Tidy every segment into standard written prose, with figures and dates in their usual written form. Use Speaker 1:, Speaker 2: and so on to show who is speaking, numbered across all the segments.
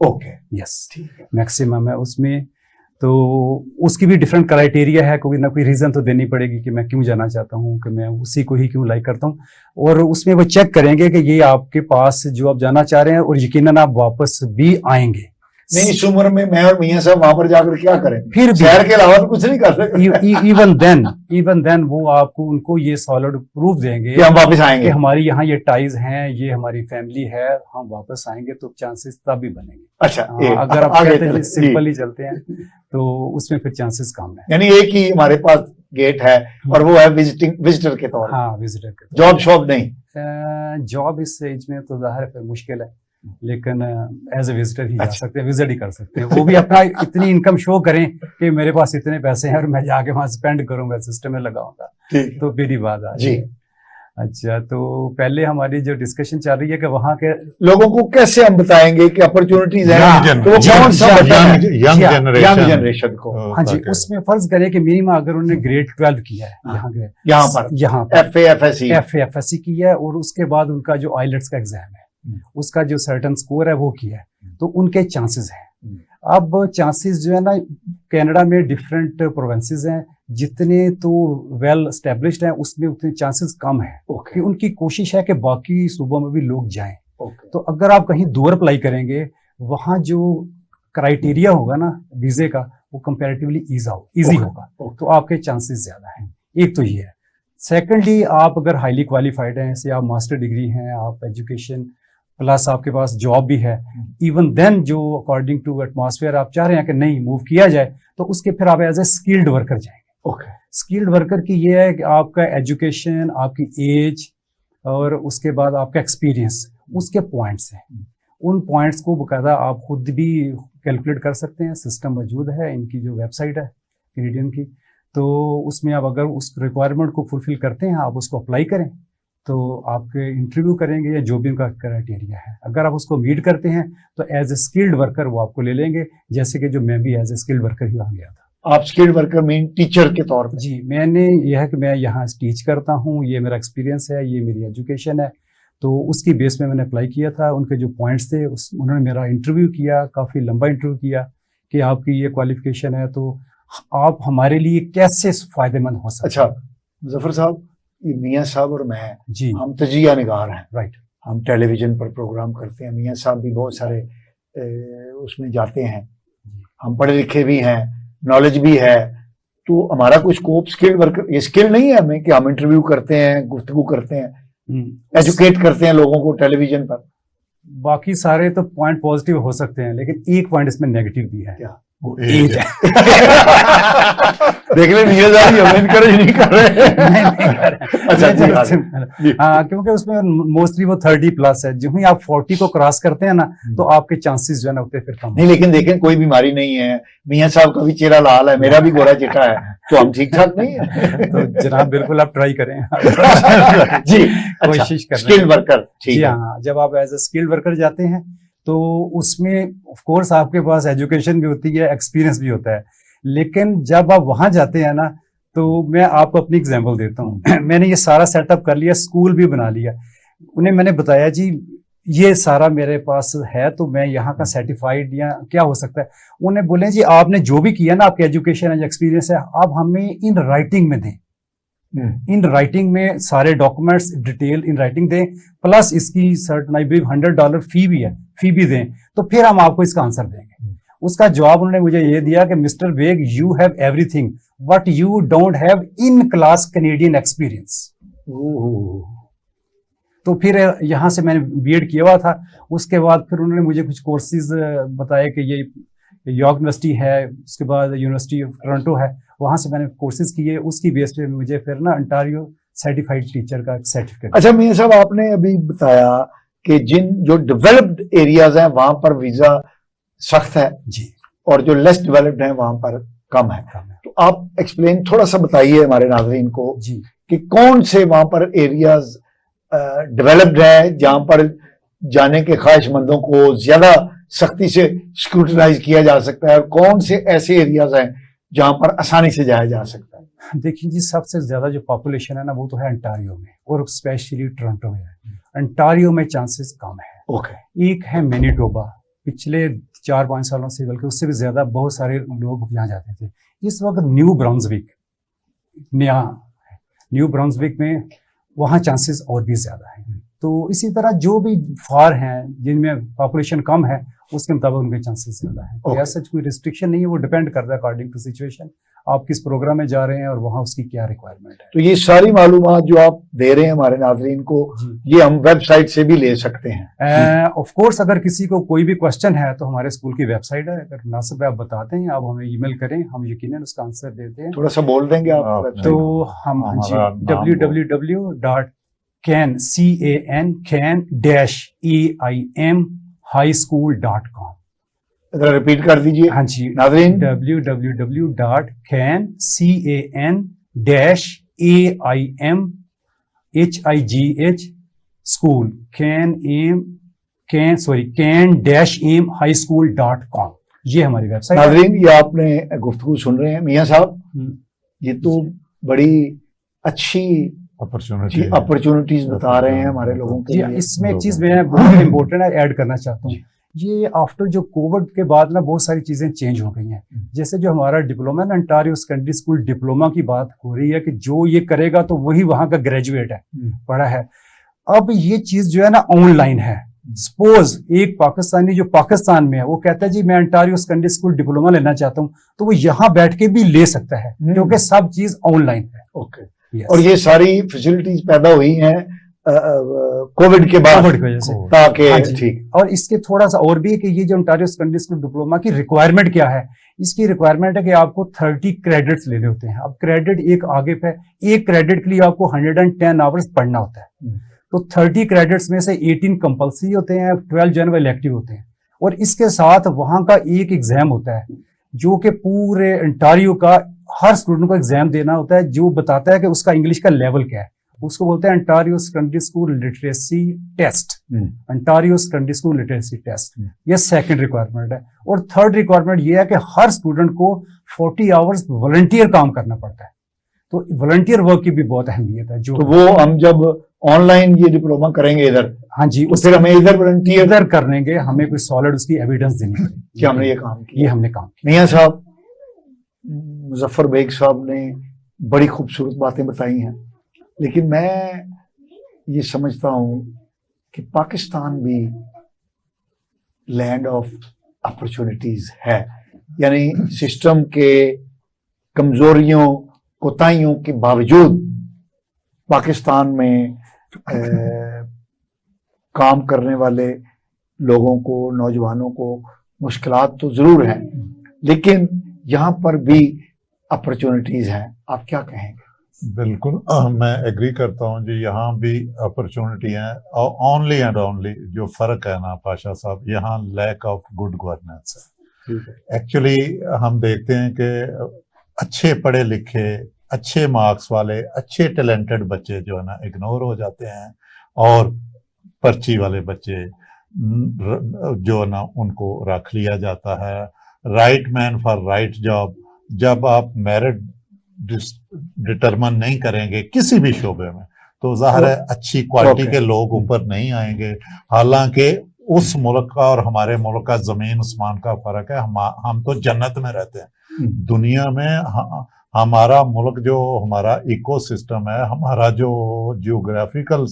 Speaker 1: Okay,
Speaker 2: yes,
Speaker 1: ठीक है,
Speaker 2: maximum है उसमें। तो उसकी भी डिफरेंट क्राइटेरिया है, कोई ना कोई रीजन तो देनी पड़ेगी कि मैं क्यों जाना चाहता हूँ, कि मैं उसी को ही क्यों लाइक करता हूँ। और उसमें वो चेक करेंगे कि ये आपके पास जो आप जाना चाह रहे हैं और यकीनन आप वापस भी आएंगे।
Speaker 1: नहीं इस उम्र में मैं और मियां साहब वहां पर जाकर क्या करें,
Speaker 2: फिर
Speaker 1: शहर के अलावा तो कुछ नहीं कर सकते।
Speaker 2: इवन देन वो आपको उनको ये सॉलिड प्रूफ देंगे
Speaker 1: कि हम वापस आएंगे,
Speaker 2: कि हमारी यहाँ ये टाइज हैं, ये हमारी फैमिली है, हम वापस आएंगे, तो चांसेस तब भी बनेंगे।
Speaker 1: अच्छा,
Speaker 2: अगर आप कहते हैं सिंपल ही चलते हैं तो उसमें फिर चांसेस कम है।
Speaker 1: यानी एक ही हमारे पास गेट है और वो है विजिटर के तौर पर।
Speaker 2: हाँ, विजिटर के तौर,
Speaker 1: जॉब शॉप नहीं।
Speaker 2: जॉब इस एज में तो जाहिर है फिर मुश्किल है, लेकिन एज ए विजिटर ही जा सकते हैं, विजिट ही कर सकते हैं। वो भी अपना इतनी इनकम शो करें कि मेरे पास इतने पैसे हैं और मैं जाके वहां स्पेंड करूंगा, सिस्टम में लगाऊंगा, तो फिर ही बात आ
Speaker 1: जी।
Speaker 2: अच्छा, तो पहले हमारी जो डिस्कशन चल रही है कि वहाँ के
Speaker 1: लोगों को कैसे हम बताएंगे कि अपॉर्चुनिटीज हैं, तो वो कौन सा
Speaker 3: यंग
Speaker 1: जनरेशन को।
Speaker 2: हाँ जी, उसमें फर्ज करें कि मिनिमम अगर उन्होंने ग्रेड 12 किया है
Speaker 1: यहाँ पर
Speaker 2: FA-FSC किया है और उसके बाद उनका जो आइलेट्स का एग्जाम है उसका जो सर्टन स्कोर है वो किया है, तो उनके चांसेस हैं। अब चांसेस जो है ना, कनाडा में डिफरेंट प्रोविंसेस हैं, जितने तो वेल एस्टेब्लिश्ड हैं उसमें उतने चांसेस कम है कि उनकी कोशिश है कि बाकी सूबों में भी लोग जाएं। तो अगर आप कहीं दूर अप्लाई करेंगे, वहाँ जो क्राइटेरिया होगा ना वीजे का, वो कंपैरेटिवली इजी होगा, तो आपके चांसेस ज्यादा हैं। एक तो ये है। सेकेंडली, आप अगर हाईली क्वालिफाइड हैं, जैसे आप मास्टर डिग्री हैं, आप एजुकेशन प्लस आपके पास जॉब भी है, इवन देन जो अकॉर्डिंग टू एटमॉस्फेयर आप चाह रहे हैं कि नहीं मूव किया जाए, तो उसके फिर आप एज ए स्किल्ड वर्कर जाएंगे। स्किल्ड वर्कर की ये है कि आपका एजुकेशन, आपकी एज और उसके बाद आपका एक्सपीरियंस, उसके पॉइंट्स हैं। उन पॉइंट्स को बकायदा आप खुद भी कैलकुलेट कर सकते हैं, सिस्टम मौजूद है, इनकी जो वेबसाइट है कैनेडियन की, तो उसमें आप अगर उस रिक्वायरमेंट को फुलफिल करते हैं, आप उसको अप्लाई करें, तो आपके इंटरव्यू करेंगे या जो भी उनका क्राइटेरिया है, अगर आप उसको मीट करते हैं तो एज ए स्किल्ड वर्कर वो आपको ले लेंगे, जैसे कि जो मैं भी एज ए स्किल्ड वर्कर ही वहाँ गया था।
Speaker 1: आप स्किल्ड वर्कर मीन टीचर के तौर पर?
Speaker 2: जी, मैंने यह है कि मैं यहाँ टीच करता हूँ, ये मेरा एक्सपीरियंस है, ये मेरी एजुकेशन है, तो उसकी बेस में मैंने अप्लाई किया था। उनके जो पॉइंट्स थे उन्होंने मेरा इंटरव्यू किया, काफ़ी लंबा इंटरव्यू किया कि आपकी ये क्वालिफिकेशन है तो आप हमारे लिए कैसे फ़ायदेमंद हो सकते।
Speaker 1: अच्छा मुजफ्फर साहब, मियाँ साहब और मैं
Speaker 2: जी,
Speaker 1: हम तजिया निगार हैं,
Speaker 2: राइट,
Speaker 1: हम टेलीविजन पर प्रोग्राम करते हैं, मियाँ साहब भी बहुत सारे उसमें जाते हैं, हम पढ़े लिखे भी हैं, नॉलेज भी है, तो हमारा कुछ स्कोप स्किल्ड वर्कर, ये स्किल नहीं है हमें कि हम इंटरव्यू करते हैं, गुफ्तगू करते हैं, एजुकेट करते हैं लोगों को टेलीविजन पर।
Speaker 2: बाकी सारे तो पॉइंट पॉजिटिव हो सकते हैं, लेकिन एक पॉइंट इसमें नेगेटिव भी है।
Speaker 1: क्या?
Speaker 2: वो एज है।
Speaker 1: देख ले नीरज भाई, हम इनकरेज नहीं कर रहे।
Speaker 2: अच्छा, हाँ, क्योंकि उसमें मोस्टली वो 30+ है, जो ही आप 40 को क्रॉस करते हैं ना, तो आपके चांसेस जो है ना उतने फिर कम
Speaker 1: नहीं। लेकिन देखें, कोई बीमारी नहीं है, मियाँ साहब का भी चेहरा लाल है, मेरा भी गोरा चिट्टा है, तो हम ठीक ठाक नहीं है।
Speaker 2: तो जनाब बिल्कुल आप ट्राई करें।
Speaker 1: जी,
Speaker 2: कोशिश करें।
Speaker 1: स्किल्ड वर्कर,
Speaker 2: जी हाँ, जब आप एज ए स्किल्ड वर्कर जाते हैं तो उसमें ऑफ कोर्स आपके पास एजुकेशन भी होती है, एक्सपीरियंस भी होता है, लेकिन जब आप वहां जाते हैं ना, तो मैं आपको अपनी एग्जांपल देता हूँ। मैंने ये सारा सेटअप कर लिया, स्कूल भी बना लिया, उन्हें मैंने बताया जी ये सारा मेरे पास है, तो मैं यहाँ का सर्टिफाइड या क्या हो सकता है। उन्हें बोले जी आपने जो भी किया ना, आपकी एजुकेशन है, एक्सपीरियंस है, आप हमें इन राइटिंग में दें, इन राइटिंग में सारे डॉक्यूमेंट्स डिटेल इन राइटिंग दें, प्लस इसकी सर्टन आई बिलीव $100 फी भी है, फी भी दें, तो फिर हम आपको इसका आंसर देंगे। उसका जवाब उन्होंने मुझे ये दिया कि mister Baig, you have everything but you don't have in class Canadian experience. तो फिर यहाँ से मैंने बीएड किया हुआ था, उसके बाद फिर उन्होंने मुझे कुछ कोर्सेज बताए कि ये यॉर्क यूनिवर्सिटी है, उसके बाद यूनिवर्सिटी ऑफ टोरंटो है, वहां से मैंने कोर्सेज किए, उसकी बेस पे मुझे फिर ना अंटारियो सर्टिफाइड टीचर का सर्टिफिकेट।
Speaker 1: अच्छा मियां साहब, आपने अभी बताया कि जो डेवलप्ड एरियाज हैं वहां पर वीजा सख्त है
Speaker 2: जी, और
Speaker 1: जो लेस डेवलप्ड हैं वहां पर कम है। तो आप एक्सप्लेन थोड़ा सा बताइए हमारे नाज़रीन को
Speaker 2: जी
Speaker 1: कि कौन से वहां पर एरियाज डेवलप्ड है जहां पर जाने के ख्वाहिशमंदों को ज्यादा सख्ती से स्क्रूटनाइज किया जा सकता है, और कौन से ऐसे एरियाज हैं जहां पर आसानी से जाया जा सकता है।
Speaker 2: देखिए जी, सबसे ज्यादा जो पॉपुलेशन है ना वो तो है अंटारियो में, और स्पेशली टोरंटो में है। अंटारियो में चांसेस कम है।
Speaker 1: ओके।
Speaker 2: एक है मैनीटोबा, पिछले 4-5 सालों से, बल्कि उससे भी ज्यादा बहुत सारे लोग यहाँ जाते थे। इस वक्त न्यू ब्राउन्सविक में वहाँ चांसेस और भी ज्यादा हैं। तो इसी तरह जो भी फार हैं जिनमें पॉपुलेशन कम है, उसके मुताबिक उनके चांसेस ज्यादा हैं। तो ऐसा कोई रिस्ट्रिक्शन नहीं है, वो डिपेंड करता है अकॉर्डिंग टू सिचुएशन, आप किस प्रोग्राम में जा रहे हैं और वहाँ उसकी क्या रिक्वायरमेंट है।
Speaker 1: तो ये सारी मालूमात जो आप दे रहे हैं हमारे नाज़रीन को, ये हम वेबसाइट से भी ले सकते हैं?
Speaker 2: ऑफ कोर्स, अगर किसी को कोई भी क्वेश्चन है तो हमारे स्कूल की वेबसाइट है, अगर मुनासिब आप बताते हैं, आप हमें ईमेल करें, हम यकीनन उसका आंसर देते हैं।
Speaker 1: थोड़ा सा बोल देंगे आप?
Speaker 2: तो हम www.can-eim-highschool.com,
Speaker 1: जरा रिपीट कर दीजिए।
Speaker 2: हाँ जी
Speaker 1: नाज़रीन,
Speaker 2: www.can-eim-highschool can-eim-highschool.com, ये हमारी वेबसाइट है।
Speaker 1: नाज़रीन, ये आपने गुफ्तगू सुन रहे हैं मियां साहब, ये तो बड़ी अच्छी अपॉर्चुनिटीज बता रहे हैं हमारे लोगों के लिए।
Speaker 2: इसमें एक चीज मैं बहुत इंपॉर्टेंट ऐड करना चाहता हूँ, ये आफ्टर जो कोविड के बाद ना बहुत सारी चीजें चेंज हो गई हैं। जैसे जो हमारा डिप्लोमा ना, अंटारियो सेकेंडरी स्कूल डिप्लोमा की बात हो रही है कि जो ये करेगा तो वही वहां का ग्रेजुएट है, पढ़ा है। अब ये चीज जो है ना ऑनलाइन है। सपोज एक पाकिस्तानी जो पाकिस्तान में है, वो कहता है जी मैं अंटारियो सेकेंडरी स्कूल डिप्लोमा लेना चाहता हूँ, तो वो यहाँ बैठ के भी ले सकता है, क्योंकि सब चीज ऑनलाइन है।
Speaker 1: ओके। और ये सारी फैसिलिटीज पैदा हुई हैं कोविड के बाद,
Speaker 2: कोविड की वजह से,
Speaker 1: ताकि ठीक।
Speaker 2: और इसके थोड़ा सा और भी है कि ये जो अंटारियो सेकेंडरी स्कूल डिप्लोमा की रिक्वायरमेंट क्या है, इसकी रिक्वायरमेंट है कि आपको 30 क्रेडिट्स लेने होते हैं। अब क्रेडिट एक आगे पे, एक क्रेडिट के लिए आपको 110 आवर्स पढ़ना होता है। तो 30 क्रेडिट्स में से 18 कंपल्सरी होते हैं, 12 जो है इलेक्टिव होते हैं। और इसके साथ वहां का एक एग्जाम होता है जो कि पूरे अंटारियो का हर स्टूडेंट को एग्जाम देना होता है, जो बताता है कि उसका इंग्लिश का लेवल क्या है। उसको बोलते हैं Ontario secondary school literacy test. Ontario secondary school literacy test, ये सेकंड रिक्वायरमेंट है। और थर्ड रिक्वायरमेंट ये है कि हर स्टूडेंट को 40 आवर्स वॉलंटियर काम करना पड़ता है। तो वॉलंटियर वर्क की भी बहुत अहमियत है। जो
Speaker 1: तो वो हम जब ऑनलाइन ये डिप्लोमा करेंगे इधर,
Speaker 2: हाँ जी,
Speaker 1: तो फिर हमें इधर वॉलंटियर
Speaker 2: इधर करेंगे, हमें कोई सॉलिड उसकी एविडेंस देनी पड़ेगी
Speaker 1: कि हमने ये काम किया।
Speaker 2: ये हमने काम किया।
Speaker 1: मियां साहब, मुजफ्फर बेग साहब ने बड़ी खूबसूरत बातें बताई हैं, लेकिन मैं ये समझता हूं कि पाकिस्तान भी लैंड ऑफ अपॉर्चुनिटीज है। यानी सिस्टम के कमजोरियों कोताहियों के बावजूद पाकिस्तान में काम करने वाले लोगों को, नौजवानों को मुश्किलात तो जरूर हैं, लेकिन यहाँ पर भी अपॉर्चुनिटीज हैं। आप क्या कहेंगे?
Speaker 3: बिल्कुल, मैं एग्री करता हूँ जी, यहाँ भी अपॉर्चुनिटी है। और ओनली एंड ओनली जो फर्क है ना पाशा साहब, यहाँ लैक ऑफ गुड गवर्नेंस है। एक्चुअली हम देखते हैं कि अच्छे पढ़े लिखे, अच्छे मार्क्स वाले, अच्छे टैलेंटेड बच्चे जो है ना इग्नोर हो जाते हैं, और पर्ची वाले बच्चे जो है ना उनको रख लिया जाता है। Right man for right job, जब आप मेरिट डिटरमिन नहीं करेंगे किसी भी शोबे में, तो जाहिर है अच्छी क्वालिटी के लोग ऊपर नहीं आएंगे। हालांकि उस मुल्क का और हमारे मुल्क का जमीन आसमान का फर्क है। हम तो जन्नत में रहते हैं दुनिया में। हमारा मुल्क जो हमारा इकोसिस्टम है, हमारा जो जियोग्राफिकल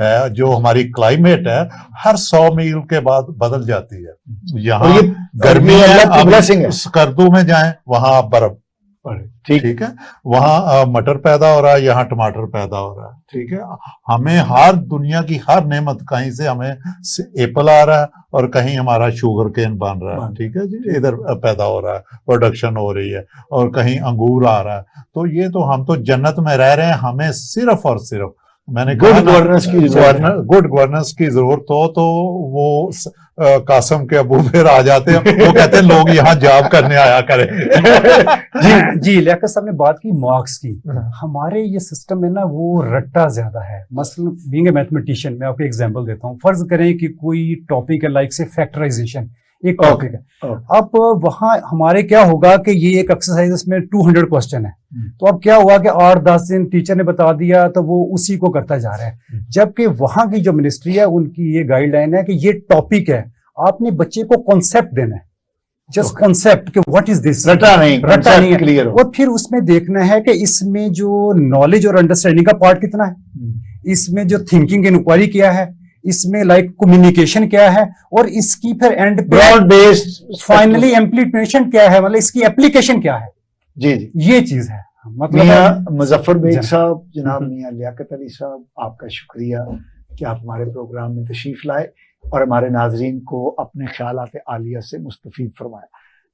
Speaker 3: है, जो हमारी क्लाइमेट है, हर 100 मील के बाद बदल जाती है। यहाँ गर्मी है, स्कर्दू में जाएं वहां बर्फ, ठीक है, वहां मटर पैदा हो रहा है, यहाँ टमाटर पैदा हो रहा है, ठीक है। हमें हर दुनिया की हर नेमत, कहीं से हमें एप्पल आ रहा है और कहीं हमारा शुगर केन बन रहा है, ठीक है जी, इधर पैदा हो रहा है, प्रोडक्शन हो रही है, और कहीं अंगूर आ रहा है। तो ये तो हम तो जन्नत में रह रहे हैं। हमें सिर्फ और सिर्फ, मैंने
Speaker 1: गुड गवर्नेंस
Speaker 3: की जरूरत हो तो वो कासम के अबू फिर आ जाते हैं, वो कहते हैं लोग यहाँ जॉब करने आया करें।
Speaker 2: जी लियाकत साहब ने बात की मार्क्स की। हमारे ये सिस्टम में ना वो रट्टा ज्यादा है। मसलन बीइंग ए मैथमेटिशियन, मैं आपको एग्जांपल देता हूँ। फर्ज करें कि कोई टॉपिक है, लाइक से फैक्टराइजेशन एक टॉपिक है। अब वहां हमारे क्या होगा कि ये एक एक्सरसाइज में 200 क्वेश्चन है, तो अब क्या हुआ कि 8-10 दिन टीचर ने बता दिया तो वो उसी को करता जा रहा है। जबकि वहां की जो मिनिस्ट्री है उनकी ये गाइडलाइन है कि ये टॉपिक है, आपने बच्चे को कॉन्सेप्ट देना है, जस्ट कॉन्सेप्ट कि व्हाट इज दिस,
Speaker 1: रटा नहीं
Speaker 2: है
Speaker 1: क्लियर हो।
Speaker 2: और फिर उसमें देखना है कि इसमें जो नॉलेज और अंडरस्टैंडिंग का पार्ट कितना है, इसमें जो थिंकिंग इंक्वायरी क्या है, इसमें लाइक कम्युनिकेशन क्या है, और इसकी फिर एंड पे
Speaker 1: ब्रॉड बेस्ड
Speaker 2: फाइनली इम्प्लीमेंटेशन क्या है, मतलब इसकी एप्लीकेशन क्या है।
Speaker 1: जी जी।
Speaker 2: ये चीज है मतलब।
Speaker 1: मियां मुजफ्फर बेग
Speaker 2: जी।
Speaker 1: साहब, जनाब मियां लियाकत अली साहब, आपका शुक्रिया कि आप हमारे प्रोग्राम में तशरीफ लाए और हमारे नाजरीन को अपने ख्यालात आलिया से मुस्तफीद फरमाया।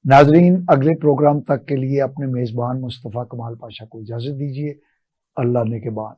Speaker 1: नाजरीन, अगले प्रोग्राम तक के लिए अपने मेज़बान मुस्तफ़ा कमाल पाशा को इजाज़त दीजिए। अल्लाह ने के बाद।